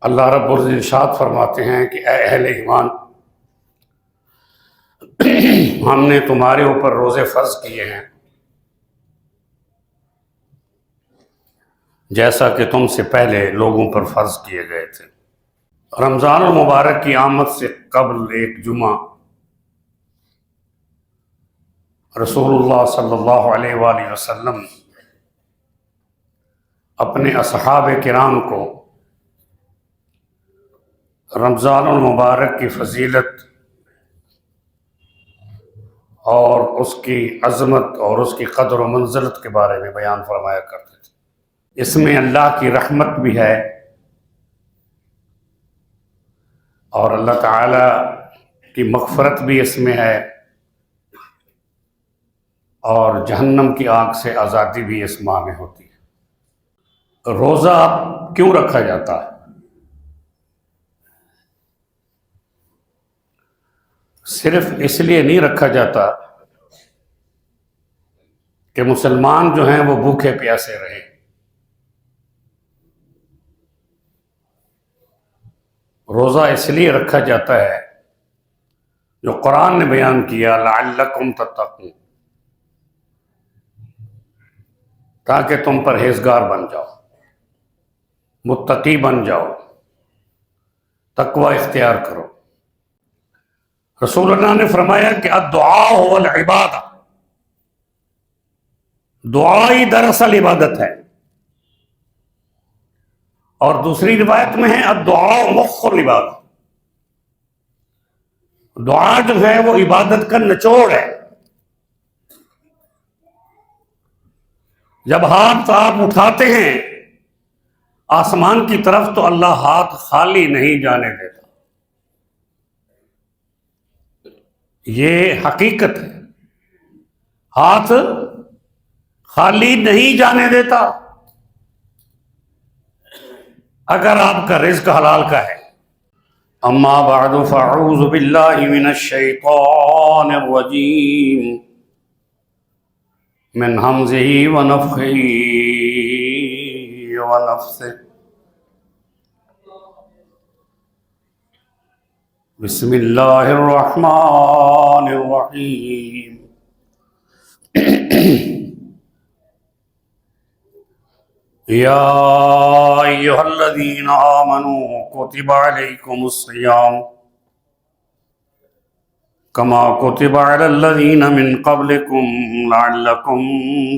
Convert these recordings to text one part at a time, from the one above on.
اللہ رب العزت ارشاد فرماتے ہیں کہ اے اہل ایمان، ہم نے تمہارے اوپر روزے فرض کیے ہیں جیسا کہ تم سے پہلے لوگوں پر فرض کیے گئے تھے۔ رمضان المبارک کی آمد سے قبل ایک جمعہ رسول اللہ صلی اللہ علیہ وآلہ وسلم اپنے اصحاب کرام کو رمضان المبارک کی فضیلت اور اس کی عظمت اور اس کی قدر و منزلت کے بارے میں بیان فرمایا کرتے تھے۔ اس میں اللہ کی رحمت بھی ہے اور اللہ تعالی کی مغفرت بھی اس میں ہے، اور جہنم کی آگ سے آزادی بھی اس ماہ میں ہوتی ہے۔ روزہ کیوں رکھا جاتا ہے؟ صرف اس لیے نہیں رکھا جاتا کہ مسلمان جو ہیں وہ بھوکے پیاسے رہیں۔ روزہ اس لیے رکھا جاتا ہے جو قرآن نے بیان کیا لعلکم تتقون، تاکہ تم پرہیزگار بن جاؤ، متقی بن جاؤ، تقوی اختیار کرو۔ رسول اللہ نے فرمایا کہ الدعاء هو العبادہ، دعا ہی دراصل عبادت ہے، اور دوسری روایت میں ہے الدعاء مخ العبادہ، دعا جو ہے وہ عبادت کا نچوڑ ہے۔ جب ہاتھ آپ اٹھاتے ہیں آسمان کی طرف تو اللہ ہاتھ خالی نہیں جانے دیتا، یہ حقیقت ہے، ہاتھ خالی نہیں جانے دیتا اگر آپ کا رزق حلال کا ہے۔ اما بعد فاعوذ باللہ من الشیطان الرجیم من ہمزہ ونفخہ ونفثہ، بسم اللہ الرحمن الرحیم۔ یا ایھا الذین آمنوا کتب علیکم الصیام کما کتب علی الذین من قبلکم لعلکم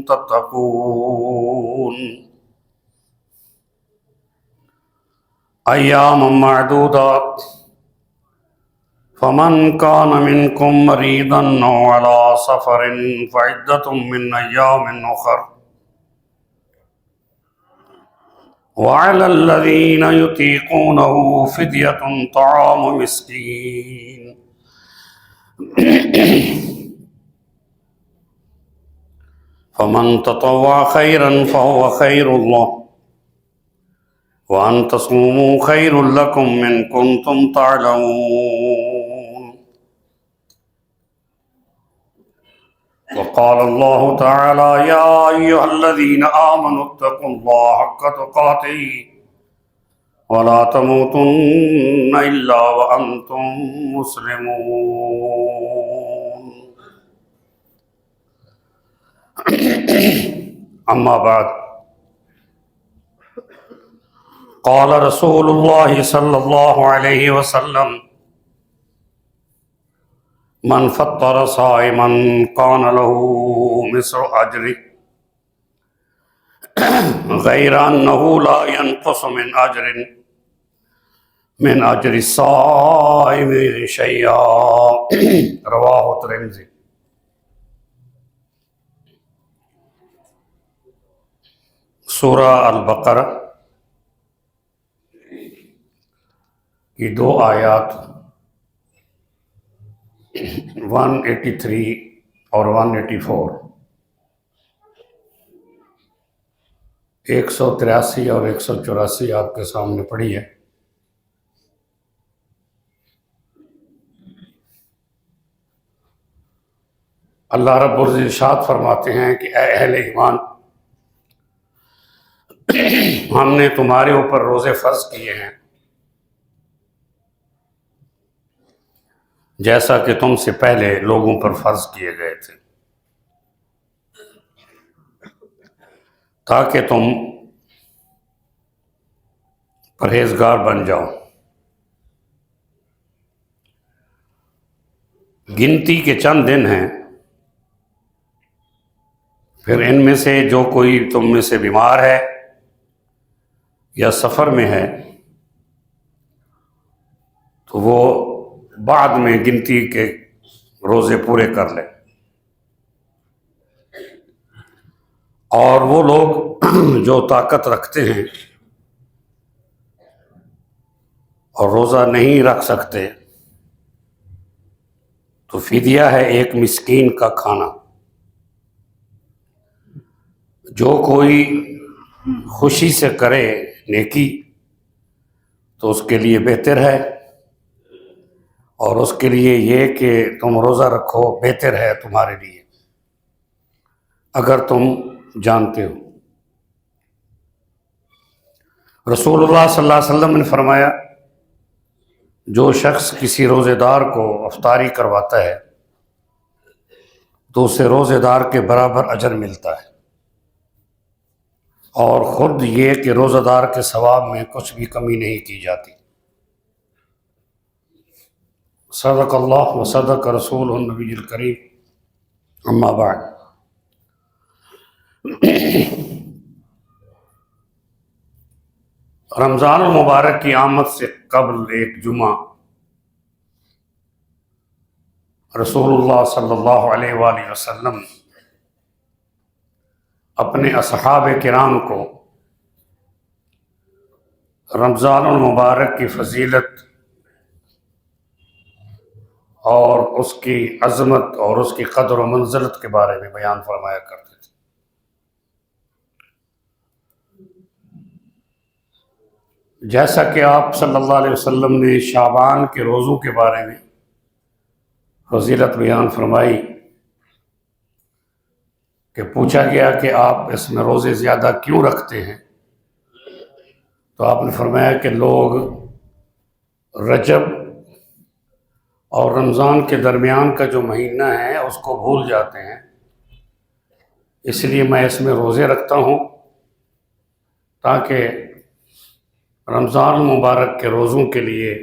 تتقون، ایاما معدودات، فمن كان منكم مريضا أو على سفر فعدة من أيام أخر، وعلى الذين يطيقونه فدية طعام مسكين، فمن تطوع خيرا فهو خير له، وأن تصوموا خير لكم إن كنتم تعلمون۔ وقال الله تعالى يا أيها الذين آمنوا اتقوا الله حق تقاته ولا تموتن إلا وأنتم مسلمون۔ أما بعد، قال رسول اللہ صلی اللہ علیہ وسلم من فطر صائما کان له مثل اجرہ غیر انہ لا ينقص من اجر الصائم شیئا، رواہ ترمذی۔ سورہ البقرہ کی دو آیات 183 اور 184، 183 اور 184 آپ کے سامنے پڑھی ہے۔ اللہ رب العزت ارشاد فرماتے ہیں کہ اے اہل ایمان، ہم نے تمہارے اوپر روزے فرض کیے ہیں جیسا کہ تم سے پہلے لوگوں پر فرض کیے گئے تھے، تاکہ تم پرہیزگار بن جاؤ۔ گنتی کے چند دن ہیں، پھر ان میں سے جو کوئی تم میں سے بیمار ہے یا سفر میں ہے تو وہ بعد میں گنتی کے روزے پورے کر لے، اور وہ لوگ جو طاقت رکھتے ہیں اور روزہ نہیں رکھ سکتے تو فدیہ ہے ایک مسکین کا کھانا۔ جو کوئی خوشی سے کرے نیکی تو اس کے لیے بہتر ہے، اور اس کے لیے یہ کہ تم روزہ رکھو بہتر ہے تمہارے لیے اگر تم جانتے ہو۔ رسول اللہ صلی اللہ علیہ وسلم نے فرمایا، جو شخص کسی روزے دار کو افطاری کرواتا ہے تو اسے روزے دار کے برابر اجر ملتا ہے، اور خود یہ کہ روزہ دار کے ثواب میں کچھ بھی کمی نہیں کی جاتی۔ صدق اللہ و صدق رسول النبی الکریم، اما بعد۔ رمضان المبارک کی آمد سے قبل ایک جمعہ رسول اللہ صلی اللہ علیہ وآلہ وسلم اپنے اصحاب کرام کو رمضان المبارک کی فضیلت اور اس کی عظمت اور اس کی قدر و منزلت کے بارے میں بیان فرمایا کرتے تھے۔ جیسا کہ آپ صلی اللہ علیہ وسلم نے شعبان کے روزوں کے بارے میں فضیلت بیان فرمائی کہ پوچھا گیا کہ آپ اس میں روزے زیادہ کیوں رکھتے ہیں، تو آپ نے فرمایا کہ لوگ رجب اور رمضان کے درمیان کا جو مہینہ ہے اس کو بھول جاتے ہیں، اس لیے میں اس میں روزے رکھتا ہوں تاکہ رمضان المبارک کے روزوں کے لیے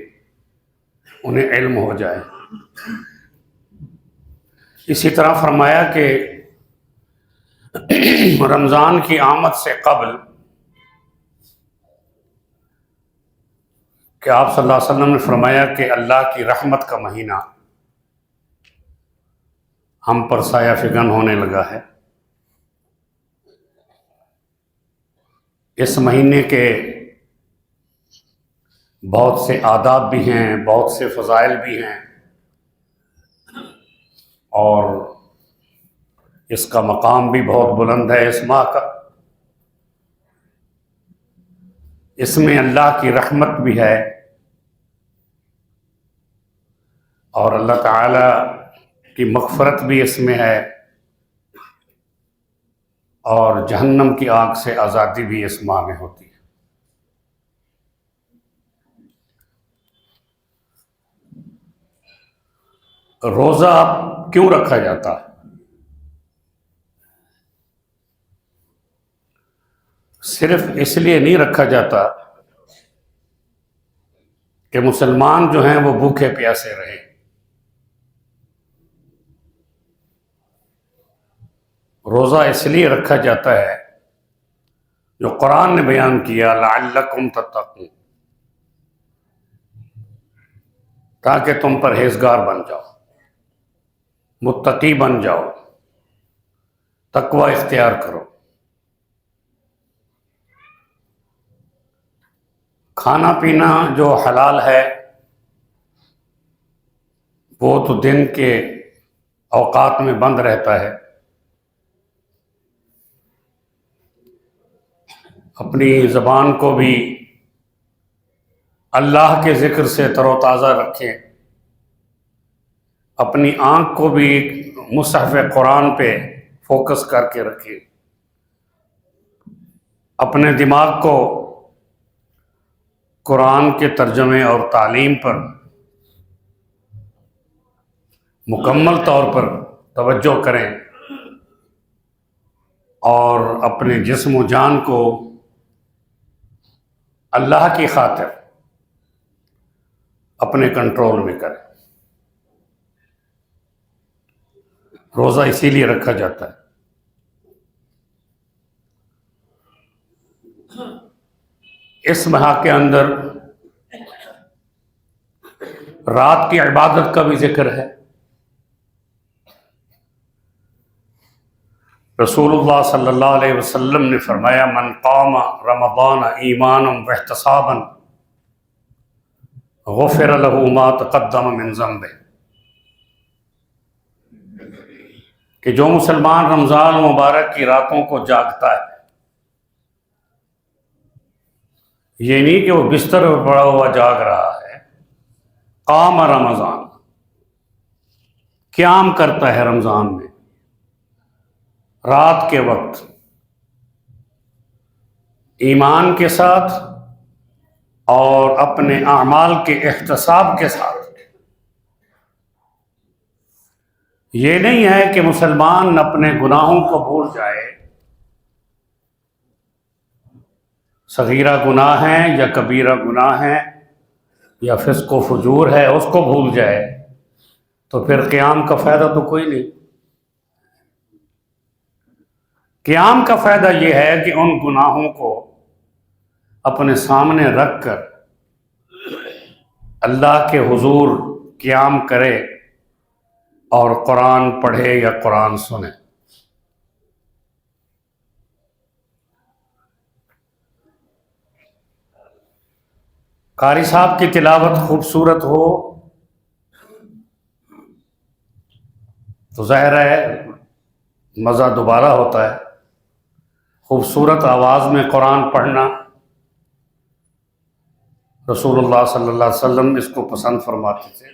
انہیں علم ہو جائے۔ اسی طرح فرمایا کہ رمضان کی آمد سے قبل کہ آپ صلی اللہ علیہ وسلم نے فرمایا کہ اللہ کی رحمت کا مہینہ ہم پر سایہ فگن ہونے لگا ہے۔ اس مہینے کے بہت سے آداب بھی ہیں، بہت سے فضائل بھی ہیں، اور اس کا مقام بھی بہت بلند ہے اس ماہ کا۔ اس میں اللہ کی رحمت بھی ہے، اور اللہ تعالی کی مغفرت بھی اس میں ہے، اور جہنم کی آگ سے آزادی بھی اس ماہ میں ہوتی ہے۔ روزہ کیوں رکھا جاتا ہے؟ صرف اس لیے نہیں رکھا جاتا کہ مسلمان جو ہیں وہ بھوکے پیاسے رہیں۔ روزہ اس لیے رکھا جاتا ہے جو قرآن نے بیان کیا، لعلکم تتقون، تاکہ تم پرہیزگار بن جاؤ، متقی بن جاؤ، تقوی اختیار کرو۔ کھانا پینا جو حلال ہے وہ تو دن کے اوقات میں بند رہتا ہے۔ اپنی زبان کو بھی اللہ کے ذکر سے تر و تازہ رکھیں، اپنی آنکھ کو بھی مصحف قرآن پہ فوکس کر کے رکھیں، اپنے دماغ کو قرآن کے ترجمے اور تعلیم پر مکمل طور پر توجہ کریں اور اپنے جسم و جان کو اللہ کی خاطر اپنے کنٹرول میں کریں۔ روزہ اسی لیے رکھا جاتا ہے۔ اس ماہ کے اندر رات کی عبادت کا بھی ذکر ہے۔ رسول اللہ صلی اللہ علیہ وسلم نے فرمایا من قام رمضان ایمانا واحتسابا غفر له ما تقدم من ذنبه، کہ جو مسلمان رمضان مبارک کی راتوں کو جاگتا ہے، یہ نہیں کہ وہ بستر پر پڑا ہوا جاگ رہا ہے، قام رمضان، قیام کرتا ہے رمضان میں رات کے وقت ایمان کے ساتھ اور اپنے اعمال کے احتساب کے ساتھ۔ یہ نہیں ہے کہ مسلمان اپنے گناہوں کو بھول جائے، صغیرہ گناہ ہے یا کبیرہ گناہ ہے یا فسق و فجور ہے، اس کو بھول جائے تو پھر قیام کا فائدہ تو کوئی نہیں۔ قیام کا فائدہ یہ ہے کہ ان گناہوں کو اپنے سامنے رکھ کر اللہ کے حضور قیام کرے اور قرآن پڑھے یا قرآن سنے۔ قاری صاحب کی تلاوت خوبصورت ہو تو ظاہر ہے مزہ دوبارہ ہوتا ہے۔ خوبصورت آواز میں قرآن پڑھنا رسول اللہ صلی اللہ علیہ وسلم اس کو پسند فرماتے تھے۔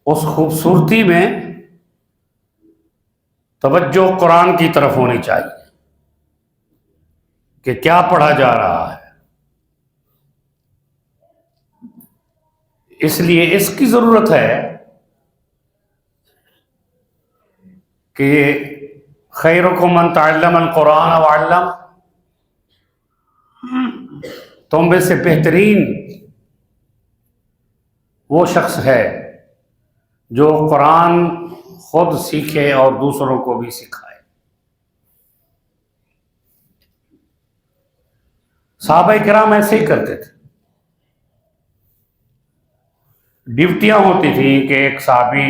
اس خوبصورتی میں توجہ قرآن کی طرف ہونی چاہیے کہ کیا پڑھا جا رہا ہے۔ اس لیے اس کی ضرورت ہے کہ خیرکم من تعلم القرآن وعلم، تم میں سے بہترین وہ شخص ہے جو قرآن خود سیکھے اور دوسروں کو بھی سکھائے۔ صحابہ کرام ایسے ہی کرتے تھے۔ ڈیوٹیاں ہوتی تھیں کہ ایک صحابی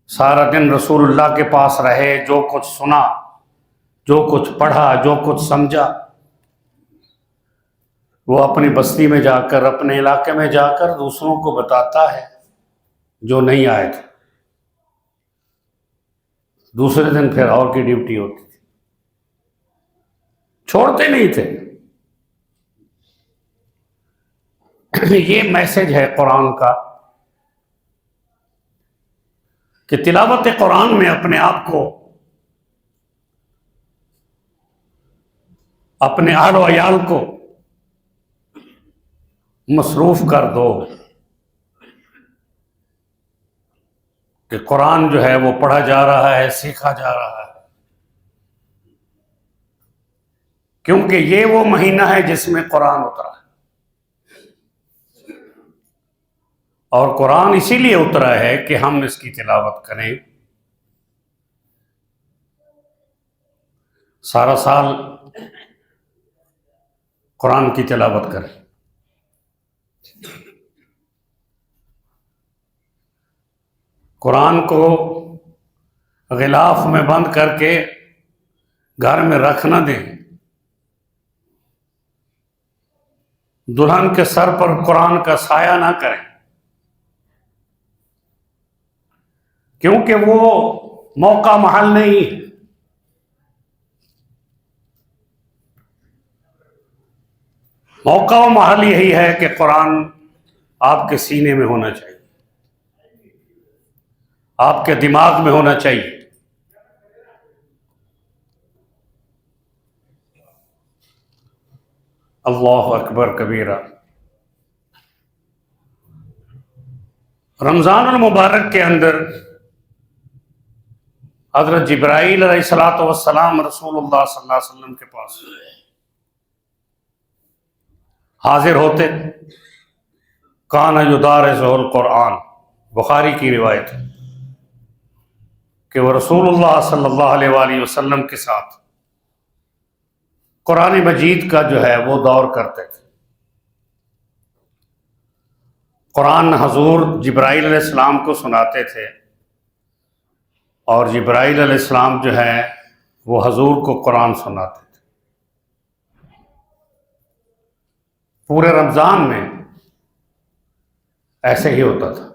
سارا دن رسول اللہ کے پاس رہے، جو کچھ سنا، جو کچھ پڑھا، جو کچھ سمجھا، وہ اپنی بستی میں جا کر، اپنے علاقے میں جا کر دوسروں کو بتاتا ہے جو نہیں آئے تھے۔ دوسرے دن پھر اور کی ڈیوٹی ہوتی تھی، چھوڑتے نہیں تھے۔ یہ میسج ہے قرآن کا کہ تلاوت قرآن میں اپنے آپ کو، اپنے اہل و عیال کو مصروف کر دو کہ قرآن جو ہے وہ پڑھا جا رہا ہے، سیکھا جا رہا ہے، کیونکہ یہ وہ مہینہ ہے جس میں قرآن اترا ہے۔ اور قرآن اسی لیے اترا ہے کہ ہم اس کی تلاوت کریں، سارا سال قرآن کی تلاوت کریں۔ قرآن کو غلاف میں بند کر کے گھر میں رکھ نہ دیں، دلہن کے سر پر قرآن کا سایہ نہ کریں، کیونکہ وہ موقع محل نہیں ہے۔ موقع و محل یہی ہے کہ قرآن آپ کے سینے میں ہونا چاہیے، آپ کے دماغ میں ہونا چاہیے۔ اللہ اکبر کبیرہ۔ رمضان المبارک کے اندر حضرت جبرائیل علیہ الصلوۃ والسلام رسول اللہ صلی اللہ علیہ وسلم کے پاس حاضر ہوتے، کان یدارسہ القرآن، بخاری کی روایت ہے کہ وہ رسول اللہ صلی اللہ علیہ وآلہ وسلم کے ساتھ قرآن مجید کا جو ہے وہ دور کرتے تھے۔ قرآن حضور جبرائیل علیہ السلام کو سناتے تھے، اور جبرائیل علیہ السلام جو ہے وہ حضور کو قرآن سناتے تھے۔ پورے رمضان میں ایسے ہی ہوتا تھا،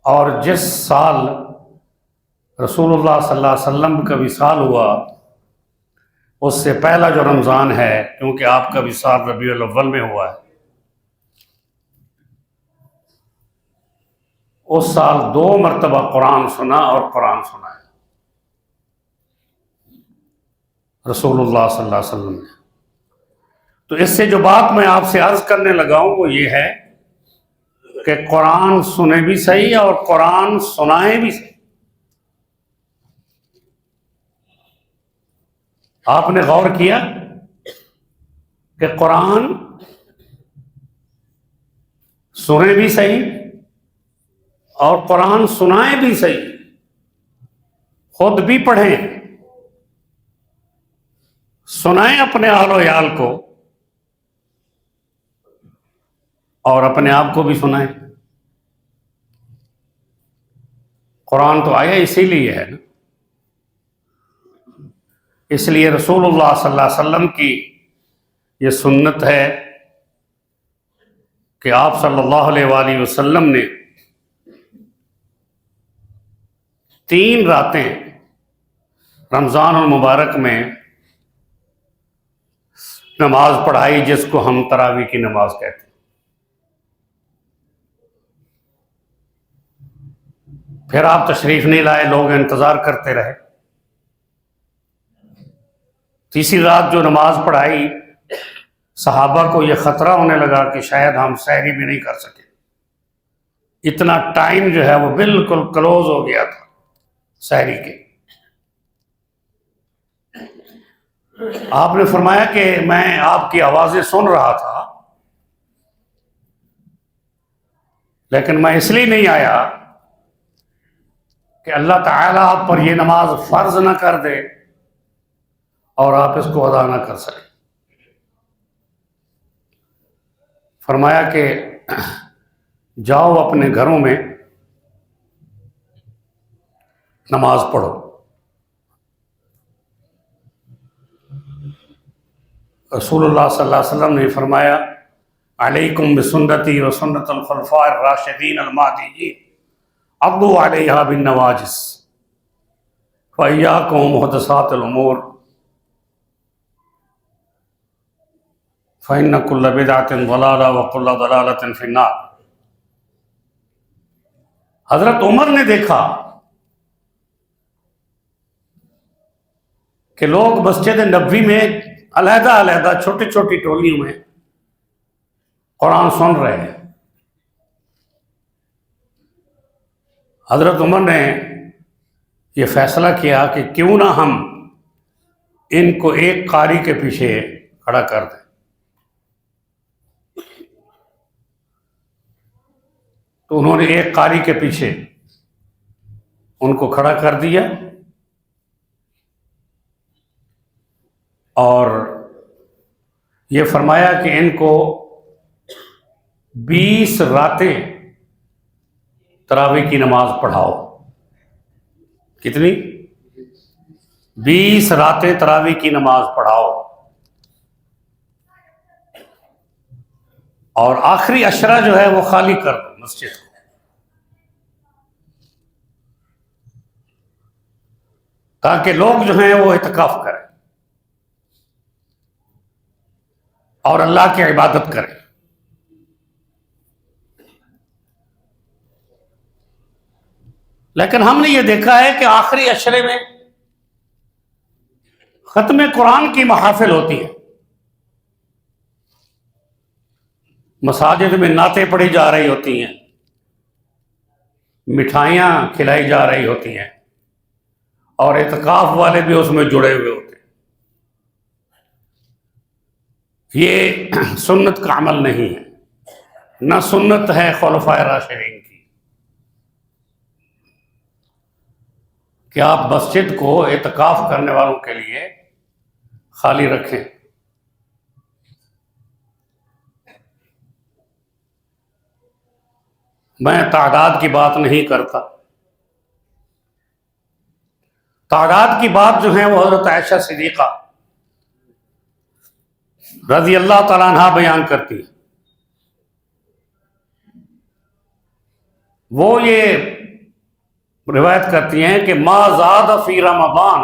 اور جس سال رسول اللہ صلی اللہ علیہ وسلم کا وصال ہوا، اس سے پہلا جو رمضان ہے، کیونکہ آپ کا وصال ربیع الاول میں ہوا ہے، اس سال 2 مرتبہ قرآن سنا اور قرآن سنایا رسول اللہ صلی اللہ علیہ وسلم نے۔ تو اس سے جو بات میں آپ سے عرض کرنے لگا ہوں وہ یہ ہے کہ قرآن سنے بھی صحیح اور قرآن سنائیں بھی صحیح۔ آپ نے غور کیا کہ قرآن سنے بھی صحیح اور قرآن سنائیں بھی صحیح، خود بھی پڑھیں، سنائیں اپنے اہل و عیال کو، اور اپنے آپ کو بھی سنائیں۔ قرآن تو آیا اسی لیے ہے نا، اس لیے رسول اللہ صلی اللہ علیہ وسلم کی یہ سنت ہے کہ آپ صلی اللہ علیہ وآلہ وسلم نے 3 راتیں رمضان المبارک میں نماز پڑھائی، جس کو ہم تراویح کی نماز کہتے ہیں۔ پھر آپ تشریف نہیں لائے، لوگ انتظار کرتے رہے۔ تیسری رات جو نماز پڑھائی، صحابہ کو یہ خطرہ ہونے لگا کہ شاید ہم سحری بھی نہیں کر سکے، اتنا ٹائم جو ہے وہ بالکل کلوز ہو گیا تھا سحری کے۔ آپ نے فرمایا کہ میں آپ کی آوازیں سن رہا تھا، لیکن میں اس لیے نہیں آیا کہ اللہ تعالیٰ آپ پر یہ نماز فرض نہ کر دے اور آپ اس کو ادا نہ کر سکیں۔ فرمایا کہ جاؤ اپنے گھروں میں نماز پڑھو۔ رسول اللہ صلی اللہ علیہ وسلم نے فرمایا، علیکم بسنتی و سنت الخلفاء الراشدین المہدیین، عضوا علیہا بالنواجذ وإیاکم ومحدثات الامور فإن كل بدعۃ ضلالہ وکل ضلالۃ فی النار۔ حضرت عمر نے دیکھا کہ لوگ مسجد نبوی میں علیحدہ علیحدہ چھوٹی چھوٹی ٹولیوں میں قرآن سن رہے ہیں۔ حضرت عمر نے یہ فیصلہ کیا کہ کیوں نہ ہم ان کو ایک قاری کے پیچھے کھڑا کر دیں۔ تو انہوں نے ایک قاری کے پیچھے ان کو کھڑا کر دیا، اور یہ فرمایا کہ ان کو 20 راتیں تراویح کی نماز پڑھاؤ۔ کتنی؟ 20 راتیں تراویح کی نماز پڑھاؤ، اور آخری عشرہ جو ہے وہ خالی کر دو مسجد کو، تاکہ لوگ جو ہیں وہ اعتکاف کریں اور اللہ کی عبادت کریں۔ لیکن ہم نے یہ دیکھا ہے کہ آخری عشرے میں ختم قرآن کی محافل ہوتی ہے، مساجد میں نعتیں پڑھی جا رہی ہوتی ہیں، مٹھائیاں کھلائی جا رہی ہوتی ہیں، اور اعتکاف والے بھی اس میں جڑے ہوئے ہوتے ہیں۔ یہ سنت کا عمل نہیں ہے، نہ سنت ہے خلفائے راشدین کی کہ آپ مسجد کو اعتکاف کرنے والوں کے لیے خالی رکھیں۔ میں تعداد کی بات نہیں کرتا، تعداد کی بات جو ہے وہ حضرت عائشہ صدیقہ رضی اللہ تعالیٰ عنہ بیان کرتی ہے۔ وہ یہ روایت کرتی ہیں کہ ما زاد فی رمضان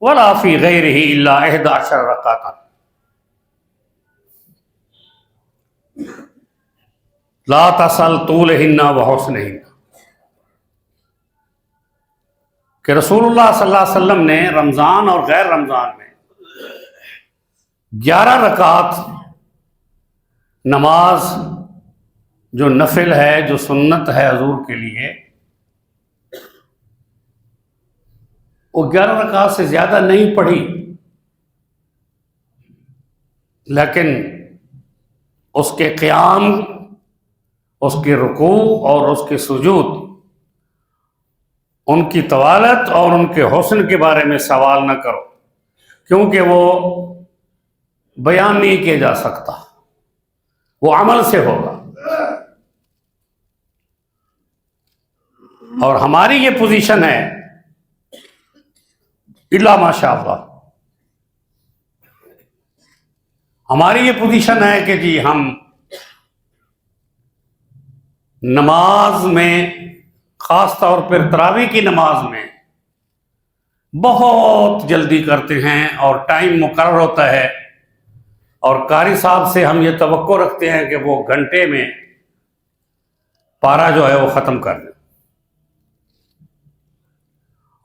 ولا فی غیرہ الا 11 رکعۃ لا تصل طولہن وحسنہن، کہ رسول اللہ صلی اللہ علیہ وسلم نے رمضان اور غیر رمضان میں 11 رکعت نماز جو نفل ہے، جو سنت ہے حضور کے لیے، وہ 11 رکعت سے زیادہ نہیں پڑھی، لیکن اس کے قیام، اس کے رکوع اور اس کے سجود، ان کی طوالت اور ان کے حسن کے بارے میں سوال نہ کرو، کیونکہ وہ بیان نہیں کیا جا سکتا، وہ عمل سے ہوگا۔ اور ہماری یہ پوزیشن ہے الا ماشاء اللہ، ہماری یہ پوزیشن ہے کہ جی ہم نماز میں، خاص طور پر تراویح کی نماز میں بہت جلدی کرتے ہیں، اور ٹائم مقرر ہوتا ہے، اور قاری صاحب سے ہم یہ توقع رکھتے ہیں کہ وہ گھنٹے میں پارا جو ہے وہ ختم کر دیں،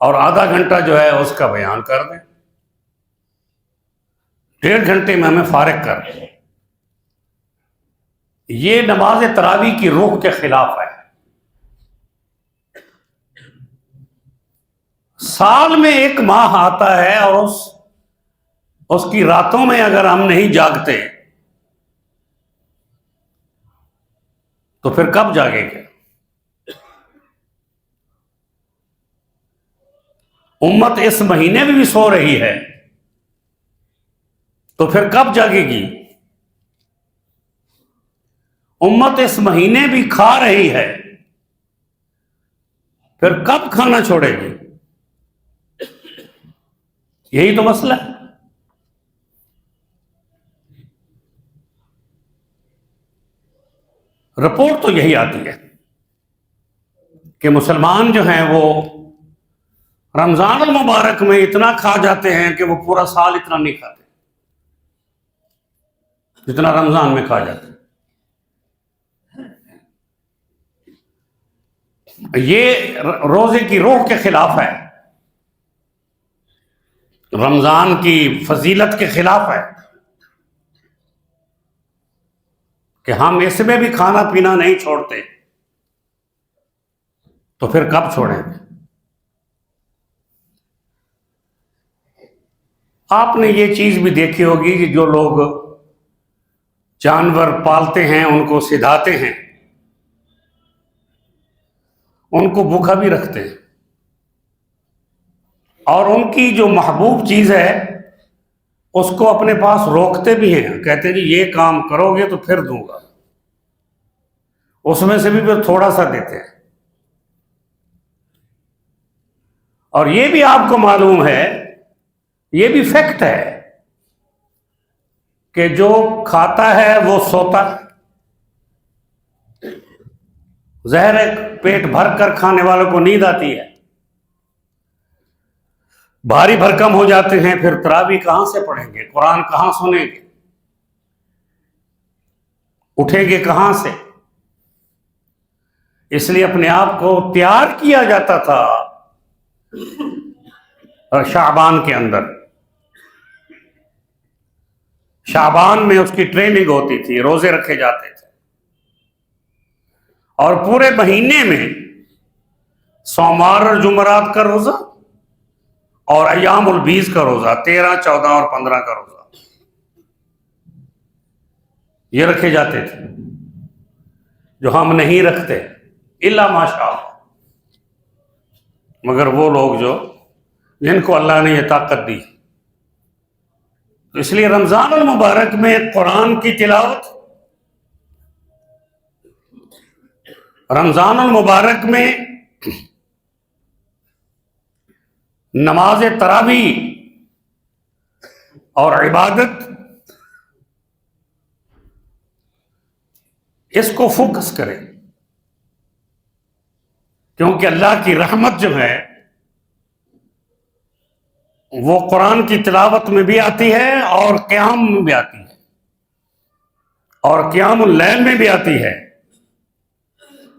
اور آدھا گھنٹہ جو ہے اس کا بیان کر دیں، 1.5 گھنٹے میں ہمیں فارغ کر دیں۔ یہ نماز تراویح کی روح کے خلاف ہے۔ سال میں 1 ماہ آتا ہے، اور اس کی راتوں میں اگر ہم نہیں جاگتے تو پھر کب جاگیں گے؟ امت اس مہینے میں بھی سو رہی ہے تو پھر کب جاگے گی؟ امت اس مہینے بھی کھا رہی ہے، پھر کب کھانا چھوڑے گی؟ یہی تو مسئلہ ہے۔ رپورٹ تو یہی آتی ہے کہ مسلمان جو ہیں وہ رمضان المبارک میں اتنا کھا جاتے ہیں کہ وہ پورا سال اتنا نہیں کھاتے جتنا رمضان میں کھا جاتے ہیں۔ یہ روزے کی روح کے خلاف ہے، رمضان کی فضیلت کے خلاف ہے کہ ہم اس میں بھی کھانا پینا نہیں چھوڑتے، تو پھر کب چھوڑیں گے؟ آپ نے یہ چیز بھی دیکھی ہوگی کہ جو لوگ جانور پالتے ہیں، ان کو سدھاتے ہیں، ان کو بھوکا بھی رکھتے ہیں، اور ان کی جو محبوب چیز ہے اس کو اپنے پاس روکتے بھی ہیں، کہتے ہیں کہ یہ کام کرو گے تو پھر دوں گا، اس میں سے بھی پھر تھوڑا سا دیتے ہیں۔ اور یہ بھی آپ کو معلوم ہے، یہ بھی فیکٹ ہے کہ جو کھاتا ہے وہ سوتا ہے۔ ظاہر ہے پیٹ بھر کر کھانے والوں کو نیند آتی ہے، بھاری بھرکم ہو جاتے ہیں، پھر تراویح کہاں سے پڑھیں گے، قرآن کہاں سنیں گے، اٹھیں گے کہاں سے؟ اس لیے اپنے آپ کو تیار کیا جاتا تھا شعبان کے اندر شعبان میں اس کی ٹریننگ ہوتی تھی، روزے رکھے جاتے تھے، اور پورے مہینے میں سوموار اور جمعرات کا روزہ اور ایام البیض کا روزہ، 13، 14 اور 15 کا روزہ یہ رکھے جاتے تھے، جو ہم نہیں رکھتے الا ماشاء اللہ، مگر وہ لوگ جن کو اللہ نے یہ طاقت دی۔ تو اس لیے رمضان المبارک میں قرآن کی تلاوت، رمضان المبارک میں نماز تراویح اور عبادت، اس کو فوکس کریں، کیونکہ اللہ کی رحمت جو ہے وہ قرآن کی تلاوت میں بھی آتی ہے اور قیام میں بھی آتی ہے، اور قیام اللیل میں بھی آتی ہے،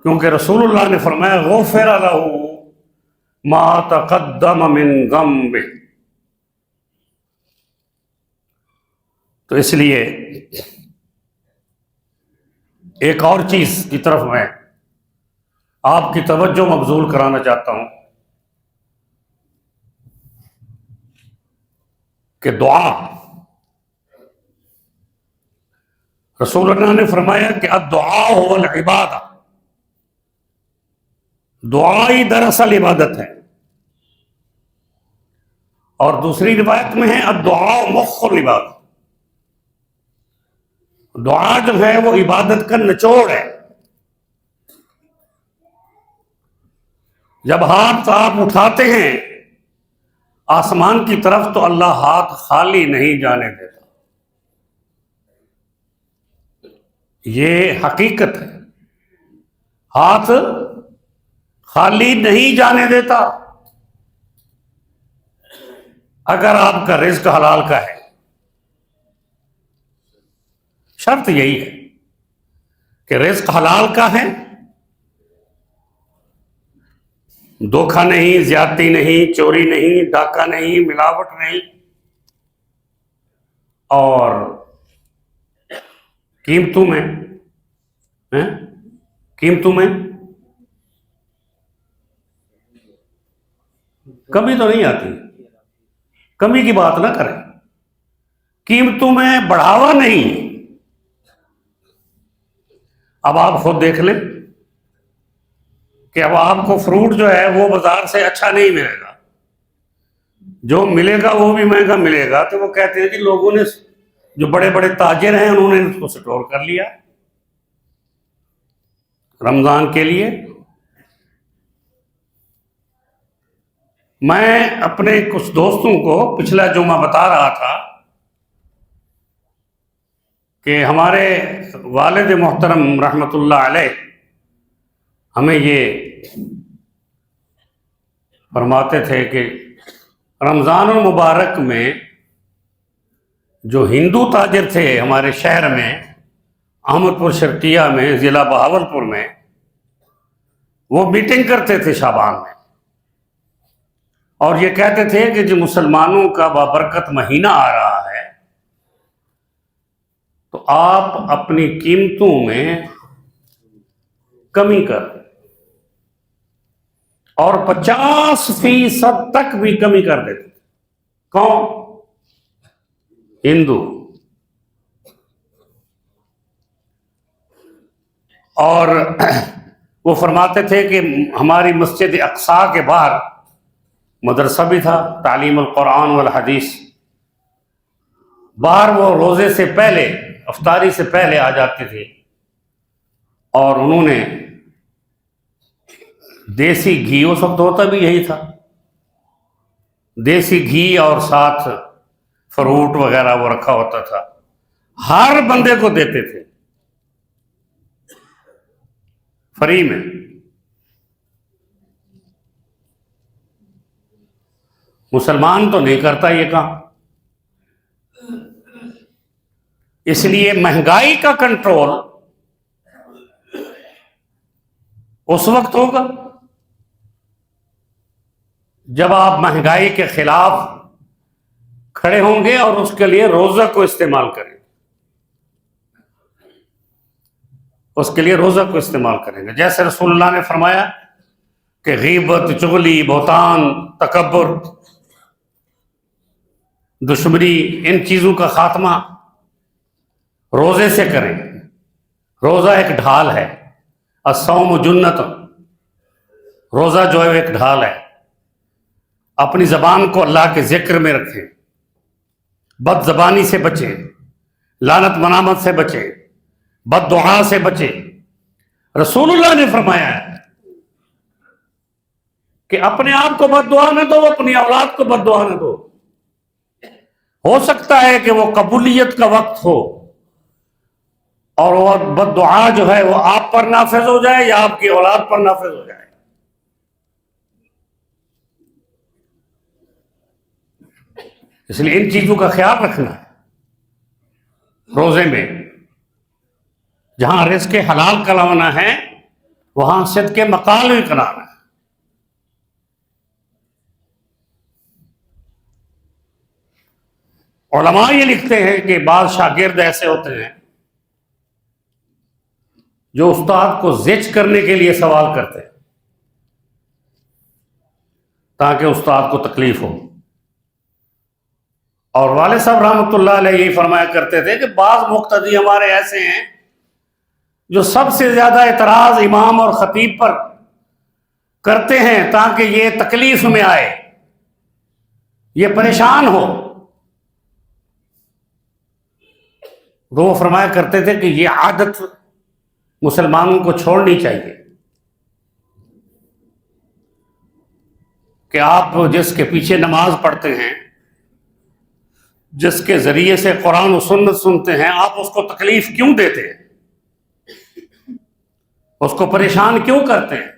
کیونکہ رسول اللہ نے فرمایا غفر لہ ما تقدم من ذنبہ۔ تو اس لیے ایک اور چیز کی طرف میں آپ کی توجہ مبذول کرانا چاہتا ہوں کہ دعا، رسول اللہ نے فرمایا کہ الدعاء هو العبادہ، دعا ہی دراصل عبادت ہے، اور دوسری روایت میں ہے الدعاء مخ العبادہ، دعا جو ہے وہ عبادت کا نچوڑ ہے۔ جب ہاتھ آپ اٹھاتے ہیں آسمان کی طرف تو اللہ ہاتھ خالی نہیں جانے دیتا، یہ حقیقت ہے، ہاتھ خالی نہیں جانے دیتا اگر آپ کا رزق حلال کا ہے۔ شرط یہی ہے کہ رزق حلال کا ہے، دھوکہ نہیں، زیادتی نہیں، چوری نہیں، ڈاکہ نہیں، ملاوٹ نہیں، اور قیمتوں میں کمی تو نہیں آتی، کمی کی بات نہ کریں، قیمتوں میں بڑھاوا نہیں۔ اب آپ خود دیکھ لیں کہ اب آپ کو فروٹ جو ہے وہ بازار سے اچھا نہیں ملے گا، جو ملے گا وہ بھی مہنگا ملے گا، تو وہ کہتے ہیں کہ لوگوں نے، جو بڑے بڑے تاجر ہیں انہوں نے اس کو سٹور کر لیا رمضان کے لیے۔ میں اپنے کچھ دوستوں کو پچھلا جمعہ بتا رہا تھا کہ ہمارے والد محترم رحمۃ اللہ علیہ ہمیں یہ فرماتے تھے کہ رمضان المبارک میں جو ہندو تاجر تھے ہمارے شہر میں، احمد پور شرقیہ میں، ضلع بہاولپور میں، وہ میٹنگ کرتے تھے شعبان میں، اور یہ کہتے تھے کہ جو مسلمانوں کا بابرکت مہینہ آ رہا ہے تو آپ اپنی قیمتوں میں کمی کر دیں، اور 50% تک بھی کمی کر دیتے۔ کون؟ ہندو۔ اور وہ فرماتے تھے کہ ہماری مسجد اقصی کے باہر مدرسہ بھی تھا، تعلیم القرآن والحدیث، باہر وہ روزے سے پہلے، افطاری سے پہلے آ جاتے تھے، اور انہوں نے دیسی گھی، اس وقت ہوتا بھی یہی تھا، دیسی گھی اور ساتھ فروٹ وغیرہ وہ رکھا ہوتا تھا، ہر بندے کو دیتے تھے فری میں۔ مسلمان تو نہیں کرتا یہ کام، اس لیے مہنگائی کا کنٹرول اس وقت ہوگا جب آپ مہنگائی کے خلاف کھڑے ہوں گے اور اس کے لیے روزہ کو استعمال کریں۔ اس کے لیے روزہ کو استعمال کریں گے. جیسے رسول اللہ نے فرمایا کہ غیبت، چغلی، بہتان، تکبر، دشمنی، ان چیزوں کا خاتمہ روزے سے کریں. روزہ ایک ڈھال ہے. الصوم جنت، روزہ جو ہے ایک ڈھال ہے. اپنی زبان کو اللہ کے ذکر میں رکھیں، بد زبانی سے بچیں، لعنت ملامت سے بچیں، بد دعا سے بچیں. رسول اللہ نے فرمایا ہے کہ اپنے آپ کو بد دعا نہ دو، اپنی اولاد کو بد دعا نہ دو. ہو سکتا ہے کہ وہ قبولیت کا وقت ہو اور وہ بد دعا جو ہے وہ آپ پر نافذ ہو جائے یا آپ کی اولاد پر نافذ ہو جائے. اس لیے ان چیزوں کا خیال رکھنا ہے. روزے میں جہاں رزق حلال کمانا ہے وہاں صدقے مقال بھی کرانا ہے. علماء یہ لکھتے ہیں کہ بعض شاگرد ایسے ہوتے ہیں جو استاد کو زج کرنے کے لیے سوال کرتے ہیں تاکہ استاد کو تکلیف ہو. اور والد صاحب رحمۃ اللہ علیہ یہی فرمایا کرتے تھے کہ بعض مقتدی ہمارے ایسے ہیں جو سب سے زیادہ اعتراض امام اور خطیب پر کرتے ہیں تاکہ یہ تکلیف میں آئے، یہ پریشان ہو. تو وہ فرمایا کرتے تھے کہ یہ عادت مسلمانوں کو چھوڑنی چاہیے کہ آپ جس کے پیچھے نماز پڑھتے ہیں، جس کے ذریعے سے قرآن و سنت سنتے ہیں، آپ اس کو تکلیف کیوں دیتے ہیں، اس کو پریشان کیوں کرتے ہیں؟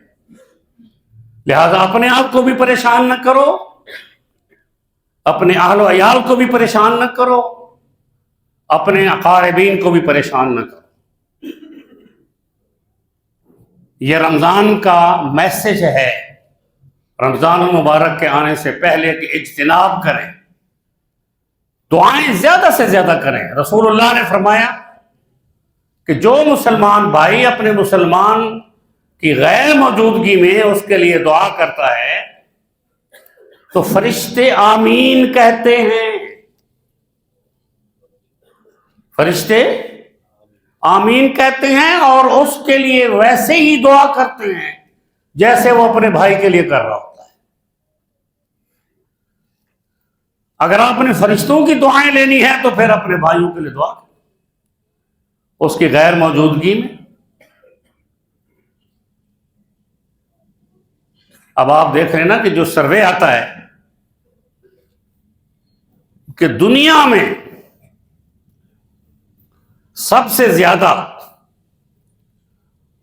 لہذا اپنے آپ کو بھی پریشان نہ کرو، اپنے اہل و عیال کو بھی پریشان نہ کرو، اپنے اقاربین کو بھی پریشان نہ کرو. یہ رمضان کا میسج ہے. رمضان المبارک کے آنے سے پہلے کہ اجتناب کریں، دعائیں زیادہ سے زیادہ کریں. رسول اللہ نے فرمایا کہ جو مسلمان بھائی اپنے مسلمان کی غیر موجودگی میں اس کے لیے دعا کرتا ہے تو فرشتے آمین کہتے ہیں. فرشتے آمین کہتے ہیں اور اس کے لیے ویسے ہی دعا کرتے ہیں جیسے وہ اپنے بھائی کے لیے کر رہا ہوتا ہے. اگر آپ نے فرشتوں کی دعائیں لینی ہے تو پھر اپنے بھائیوں کے لیے دعا کریں اس کی غیر موجودگی میں. اب آپ دیکھ رہے ہیں نا کہ جو سروے آتا ہے کہ دنیا میں سب سے زیادہ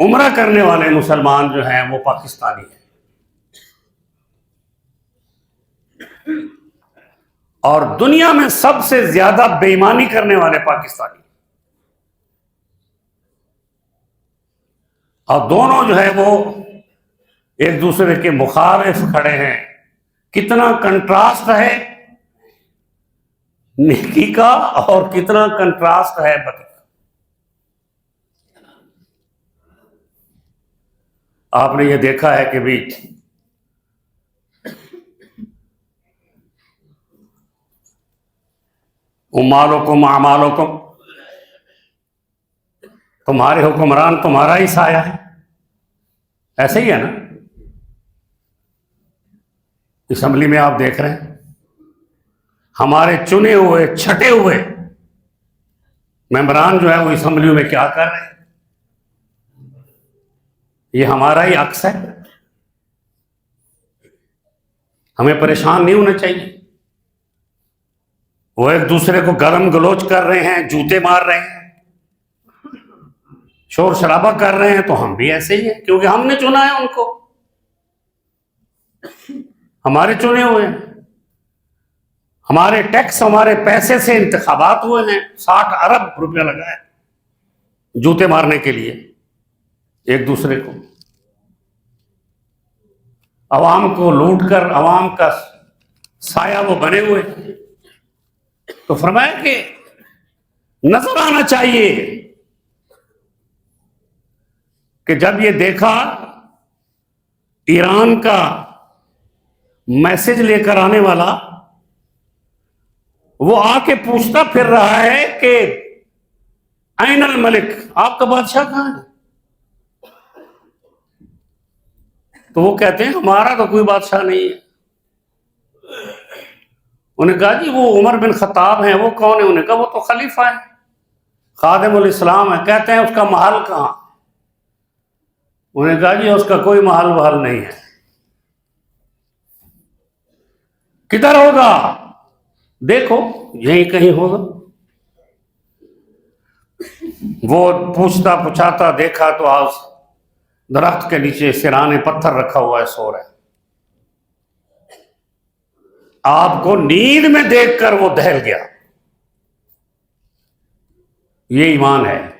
عمرہ کرنے والے مسلمان جو ہیں وہ پاکستانی ہیں، اور دنیا میں سب سے زیادہ بے ایمانی کرنے والے پاکستانی. اور دونوں جو ہے وہ ایک دوسرے کے مخالف کھڑے ہیں. کتنا کنٹراسٹ ہے نیکی کا اور کتنا کنٹراسٹ ہے بدی کا. آپ نے یہ دیکھا ہے کہ بھی امالکم اعمالکم، تمہارے حکمران تمہارا ہی سایہ ہے. ایسے ہی ہے نا. اسمبلی میں آپ دیکھ رہے ہیں ہمارے چنے ہوئے چھٹے ہوئے ممبران جو ہے وہ اسمبلیوں میں کیا کر رہے ہیں. یہ ہمارا ہی عکس ہے. ہمیں پریشان نہیں ہونا چاہیے. وہ ایک دوسرے کو گرم گلوچ کر رہے ہیں، جوتے مار رہے ہیں، شور شرابہ کر رہے ہیں، تو ہم بھی ایسے ہی ہیں کیونکہ ہم نے چنا ہے ان کو. ہمارے چنے ہوئے ہیں، ہمارے ٹیکس، ہمارے پیسے سے انتخابات ہوئے ہیں. 60 ارب روپیہ لگا ہے جوتے مارنے کے لیے ایک دوسرے کو، عوام کو لوٹ کر عوام کا سایہ وہ بنے ہوئے. تو فرمایا کہ نظر آنا چاہیے کہ جب یہ دیکھا ایران کا میسج لے کر آنے والا، وہ آ کے پوچھتا پھر رہا ہے کہ این الملک، آپ کا بادشاہ کہاں ہے؟ تو وہ کہتے ہیں ہمارا تو کوئی بادشاہ نہیں ہے۔ انہیں کہا جی وہ عمر بن خطاب ہیں، وہ کون ہے؟ انہیں کہا وہ تو خلیفہ ہے، خادم الاسلام ہے۔ کہتے ہیں اس کا محل کہاں؟ انہیں کہا جی اس کا کوئی محل وحل نہیں ہے۔ کدھر ہوگا؟ دیکھو یہیں کہیں ہوگا۔ وہ پوچھتا پچھاتا دیکھا تو آج درخت کے نیچے سرانے پتھر رکھا ہوا ہے، سو رہا ہے۔ آپ کو نیند میں دیکھ کر وہ دہل گیا۔ یہ ایمان ہے۔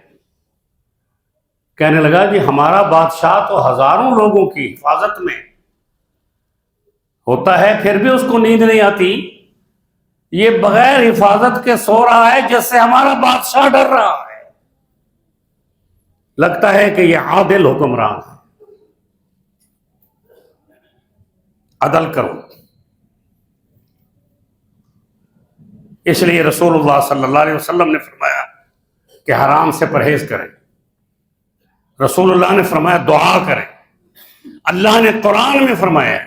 کہنے لگا جی ہمارا بادشاہ تو ہزاروں لوگوں کی حفاظت میں ہوتا ہے، پھر بھی اس کو نیند نہیں آتی۔ یہ بغیر حفاظت کے سو رہا ہے جس سے ہمارا بادشاہ ڈر رہا ہے۔ لگتا ہے کہ یہ عادل حکمران ہے۔ عدل کرو۔ اس لیے رسول اللہ صلی اللہ علیہ وسلم نے فرمایا کہ حرام سے پرہیز کریں۔ رسول اللہ نے فرمایا دعا کریں۔ اللہ نے قرآن میں فرمایا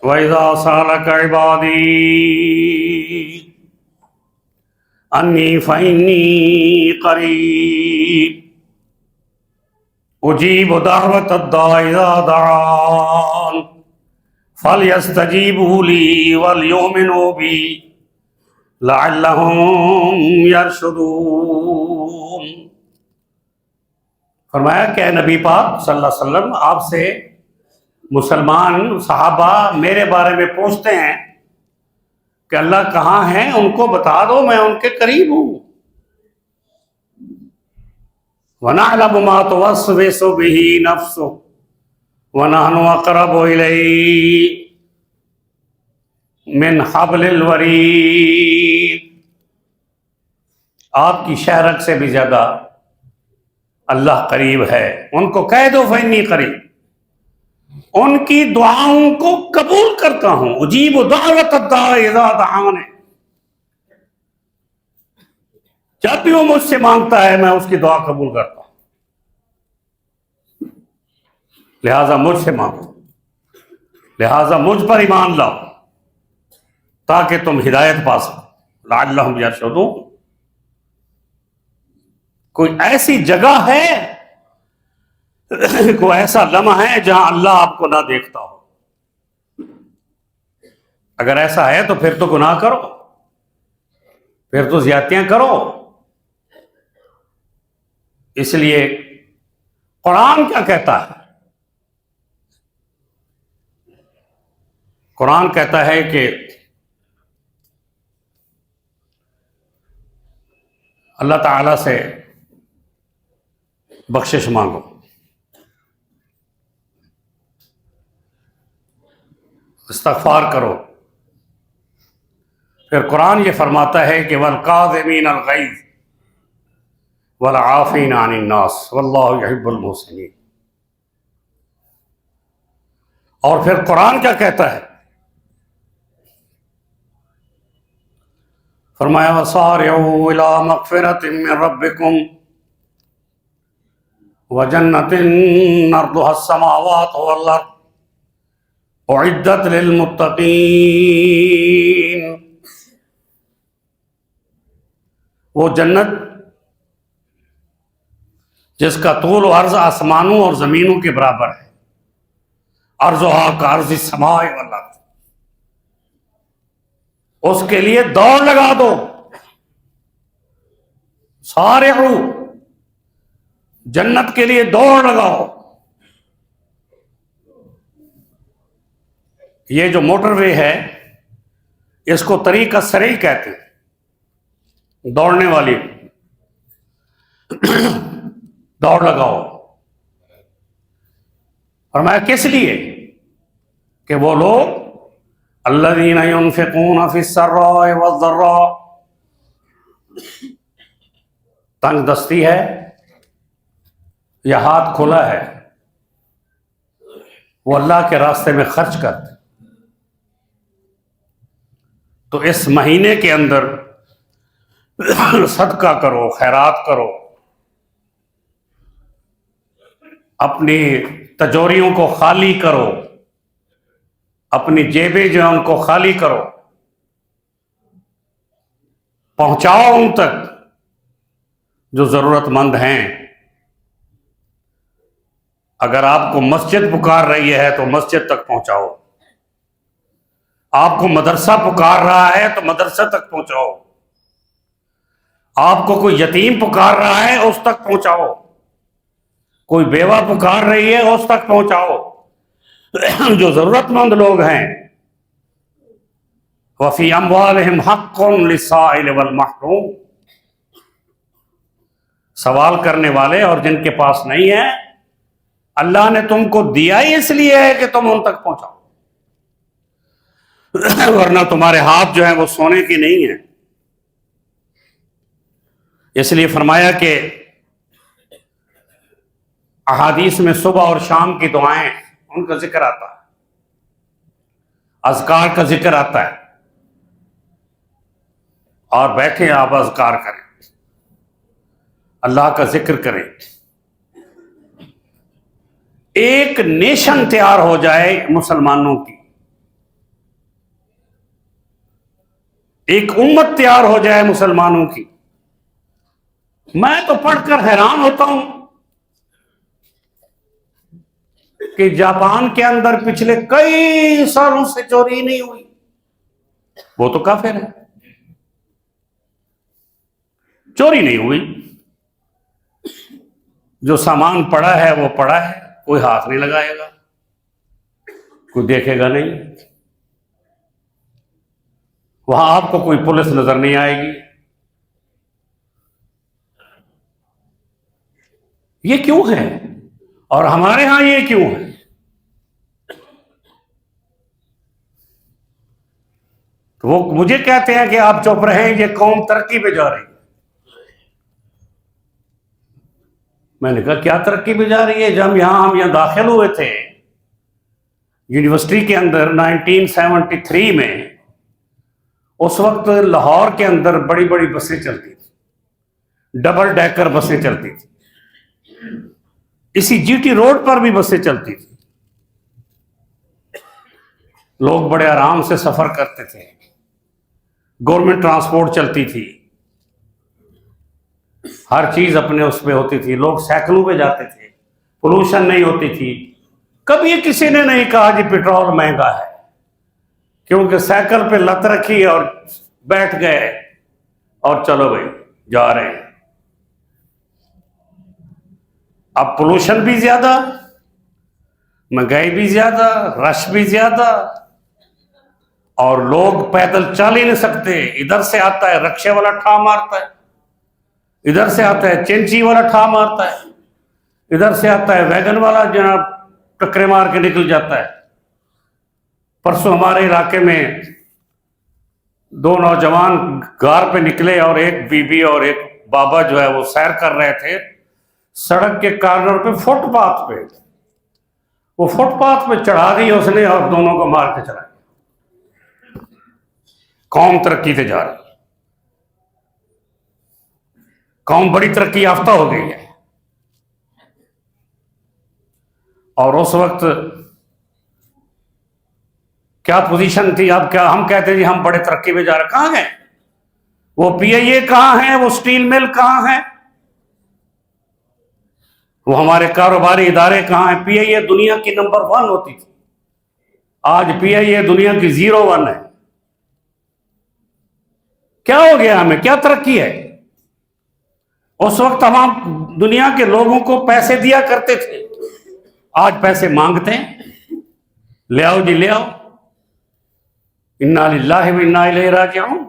وَإِذَا سَأَلَكَ عِبَادِي أَنِّي فَإِنِّي قَرِيبٌ أُجِيبُ دَعْوَةَ الدَّاعِ إِذَا دَعَانِ فَلْيَسْتَجِيبُوا لِي وَلْيُؤْمِنُوا بِي لَعَلَّهُمْ يَرْشُدُونَ۔ فرمایا کہ اے نبی پاک صلی اللہ علیہ وسلم، آپ سے مسلمان صحابہ میرے بارے میں پوچھتے ہیں کہ اللہ کہاں ہیں، ان کو بتا دو میں ان کے قریب ہوں۔ وَنَعْلَمُ مَا تُوَسْوِسُ بِهِ نَفْسُهُ وَنَحْنُ أَقْرَبُ إِلَيْهِ مِنْ حَبْلِ الْوَرِيدِ۔ آپ کی شہرک سے بھی زیادہ اللہ قریب ہے۔ ان کو کہہ دو فإنی قریب، ان کی دعاؤں کو قبول کرتا ہوں۔ اجیب دعوت الداع اذا دعان، جب بھی وہ مجھ سے مانگتا ہے میں اس کی دعا قبول کرتا ہوں۔ لہذا مجھ سے مانگو، لہذا مجھ پر ایمان لاؤ تاکہ تم ہدایت پا سکو۔ لعلہم یرشدون۔ کوئی ایسی جگہ ہے، کوئی ایسا لمحہ ہے جہاں اللہ آپ کو نہ دیکھتا ہو؟ اگر ایسا ہے تو پھر تو گناہ کرو، پھر تو زیادتیاں کرو۔ اس لیے قرآن کیا کہتا ہے؟ قرآن کہتا ہے کہ اللہ تعالی سے بخشش مانگو، استغفار کرو۔ پھر قرآن یہ فرماتا ہے کہ وَالْقَاظِمِينَ الْغَيْظَ وَالْعَافِينَ عَنِ النَّاسِ وَاللَّهُ يُحِبُّ الْمُحْسِنِينَ۔ اور پھر قرآن کیا کہتا ہے؟ فرمایا وَسَارِعُوا إِلَىٰ مَغْفِرَةٍ مِّن رَّبِّكُمْ وَجَنَّةٍ عَرْضُهَا السَّمَاوَاتُ وَالْأَرْضُ أُعِدَّتْ لِلْمُتَّقِينَ۔ وہ جنت جس کا طول و عرض آسمانوں اور زمینوں کے برابر ہے، عرضها كعرض السماء والارض، اس کے لیے دوڑ لگا دو۔ سارعو، جنت کے لیے دوڑ لگاؤ۔ یہ جو موٹر وے ہے اس کو طریق السریع کہتے ہیں، دوڑنے والی دوڑ لگاؤ۔ فرمایا کس لیے؟ کہ وہ لوگ الذین ينفقون فی السراء والضراء، تنگ دستی ہے یا ہاتھ کھلا ہے وہ اللہ کے راستے میں خرچ کرتے، تو اس مہینے کے اندر صدقہ کرو، خیرات کرو، اپنی تجوریوں کو خالی کرو، اپنی جیبیں جو ہیں ان کو خالی کرو، پہنچاؤ ان تک جو ضرورت مند ہیں۔ اگر آپ کو مسجد پکار رہی ہے تو مسجد تک پہنچاؤ، آپ کو مدرسہ پکار رہا ہے تو مدرسہ تک پہنچاؤ، آپ کو کوئی یتیم پکار رہا ہے اس تک پہنچاؤ، کوئی بیوہ پکار رہی ہے اس تک پہنچاؤ۔ جو ضرورت مند لوگ ہیں، وَفِي أَمْوَالِهِمْ حَقٌّ لِلسَّائِلِ وَالْمَحْرُومِ، سوال کرنے والے اور جن کے پاس نہیں ہے، اللہ نے تم کو دیا ہی اس لیے ہے کہ تم ان تک پہنچاؤ، ورنہ تمہارے ہاتھ جو ہیں وہ سونے کی نہیں ہیں۔ اس لیے فرمایا کہ احادیث میں صبح اور شام کی دعائیں ان کا ذکر آتا ہے، اذکار کا ذکر آتا ہے، اور بیٹھے آپ اذکار کریں، اللہ کا ذکر کریں۔ ایک نیشن تیار ہو جائے مسلمانوں کی، ایک امت تیار ہو جائے مسلمانوں کی۔ میں تو پڑھ کر حیران ہوتا ہوں کہ جاپان کے اندر پچھلے کئی سالوں سے چوری نہیں ہوئی، وہ تو کافر ہے، چوری نہیں ہوئی، جو سامان پڑا ہے وہ پڑا ہے، کوئی ہاتھ نہیں لگائے گا، کوئی دیکھے گا نہیں، وہاں آپ کو کوئی پولیس نظر نہیں آئے گی۔ یہ کیوں ہے؟ اور ہمارے ہاں یہ کیوں ہے؟ تو وہ مجھے کہتے ہیں کہ آپ چپ رہیں، یہ قوم ترقی پہ جا رہی ہے۔ میں نے کہا کیا ترقی پہ جا رہی ہے؟ جب ہم یہاں داخل ہوئے تھے یونیورسٹی کے اندر 1973 میں، اس وقت لاہور کے اندر بڑی بڑی بسیں چلتی تھیں، ڈبل ڈیکر بسیں چلتی تھیں، اسی جی ٹی روڈ پر بھی بسیں چلتی تھیں، لوگ بڑے آرام سے سفر کرتے تھے، گورنمنٹ ٹرانسپورٹ چلتی تھی، ہر چیز اپنے اس پہ ہوتی تھی، لوگ سائیکلوں پہ جاتے تھے، پولوشن نہیں ہوتی تھی۔ کبھی کسی نے نہیں کہا جی پیٹرول مہنگا ہے، کیونکہ سائیکل پہ لت رکھی اور بیٹھ گئے اور چلو بھائی جا رہے ہیں۔ اب پولوشن بھی زیادہ، مہنگائی بھی زیادہ، رش بھی زیادہ، اور لوگ پیدل چل ہی نہیں سکتے۔ ادھر سے آتا ہے رکشے والا ٹھا مارتا ہے، ادھر سے آتا ہے چینچی والا ٹھا مارتا ہے، ادھر سے آتا ہے ویگن والا جناب ٹکرے مار کے نکل جاتا ہے۔ پرسوں ہمارے علاقے میں دو نوجوان غار پہ نکلے اور ایک بی بی اور ایک بابا جو ہے وہ سیر کر رہے تھے سڑک کے کارنر پہ، فٹ پاتھ پہ، وہ فٹ پاتھ پہ چڑھا دی اس نے اور دونوں کو مار کے چلا گیا۔ قوم ترقی پہ جا رہی ہے، قوم بڑی ترقی یافتہ ہو گئی ہے، اور اس وقت کیا پوزیشن تھی؟ اب کیا ہم کہتے ہیں جی ہم بڑے ترقی پہ جا رہے ہیں؟ کہاں گئے وہ؟ پی آئی اے کہاں ہے؟ وہ سٹیل مل کہاں ہے؟ وہ ہمارے کاروباری ادارے کہاں ہیں؟ پی آئی اے دنیا کی نمبر 1 ہوتی تھی، آج پی آئی اے دنیا کی 01 ہے۔ کیا ہو گیا ہمیں؟ کیا ترقی ہے؟ اس وقت ہم دنیا کے لوگوں کو پیسے دیا کرتے تھے، آج پیسے مانگتے ہیں، لے آؤ جی لے آؤ۔ انا للہ و انا الیہ راجعون۔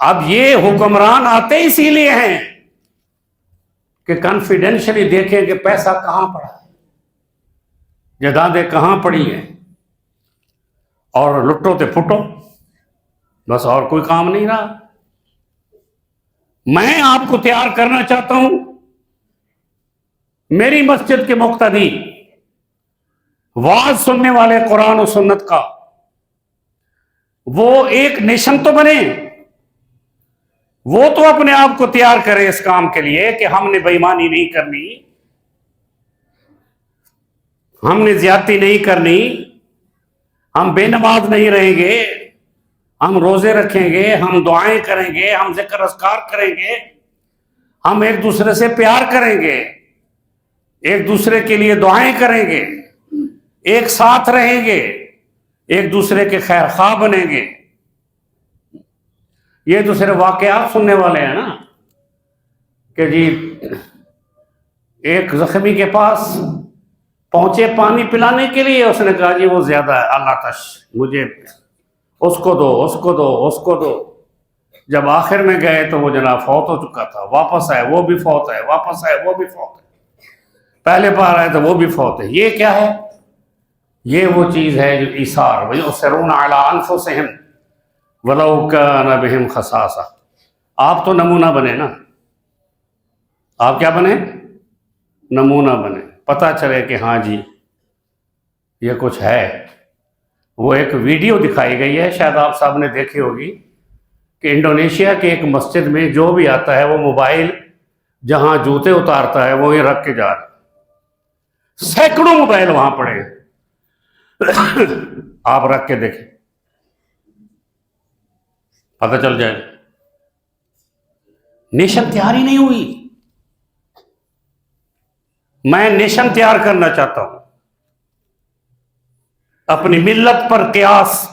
اب یہ حکمران آتے اسی لیے ہیں کہ کانفیڈینشلی دیکھیں کہ پیسہ کہاں پڑا ہے، جائیدادیں کہاں پڑی ہیں، اور لٹو تے پھٹو، بس اور کوئی کام نہیں رہا۔ میں آپ کو تیار کرنا چاہتا ہوں میری مسجد کے مقتدی، واز سننے والے قرآن و سنت کا، وہ ایک نیشن تو بنے، وہ تو اپنے آپ کو تیار کرے اس کام کے لیے کہ ہم نے بے ایمانی نہیں کرنی، ہم نے زیادتی نہیں کرنی، ہم بے نماز نہیں رہیں گے، ہم روزے رکھیں گے، ہم دعائیں کریں گے، ہم ذکر اذکار کریں گے، ہم ایک دوسرے سے پیار کریں گے، ایک دوسرے کے لیے دعائیں کریں گے، ایک ساتھ رہیں گے، ایک دوسرے کے خیر خواہ بنیں گے۔ یہ تو صرف واقعات سننے والے ہیں نا، کہ جی ایک زخمی کے پاس پہنچے پانی پلانے کے لیے، اس نے کہا جی وہ زیادہ ہے، اللہ تش مجھے اس کو دو، اس کو دو، اس کو دو۔ جب آخر میں گئے تو وہ جناب فوت ہو چکا تھا، واپس آئے وہ بھی فوت ہے، واپس آئے وہ بھی فوت ہے، پہلے بار آئے تو وہ بھی فوت ہے۔ یہ کیا ہے؟ یہ وہ چیز ہے جو ایثار، وَيُؤْثِرُونَ عَلَىٰ أَنفُسِهِمْ وَلَوْ كَانَ بِهِمْ خَصَاصَةٌ۔ آپ تو نمونہ بنے نا، آپ کیا بنے؟ نمونہ بنے، پتہ چلے کہ ہاں جی یہ کچھ ہے۔ وہ ایک ویڈیو دکھائی گئی ہے، شاید آپ صاحب نے دیکھی ہوگی، کہ انڈونیشیا کے ایک مسجد میں جو بھی آتا ہے وہ موبائل جہاں جوتے اتارتا ہے وہیں رکھ کے جا رہا ہے، سینکڑوں موبائل وہاں پڑے ہیں۔ آپ رکھ کے دیکھیں، پتہ چل جائے۔ نیشن تیار ہی نہیں ہوئی۔ میں نیشن تیار کرنا چاہتا ہوں، اپنی ملت پر قیاس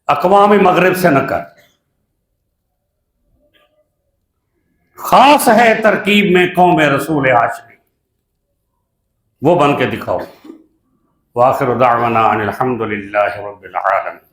اقوام مغرب سے نہ کر، خاص ہے ترکیب میں قوم رسول ہاشمی، وہ بن کے دکھاؤ۔ وآخر دعوانا ان الحمد للہ رب العالمین۔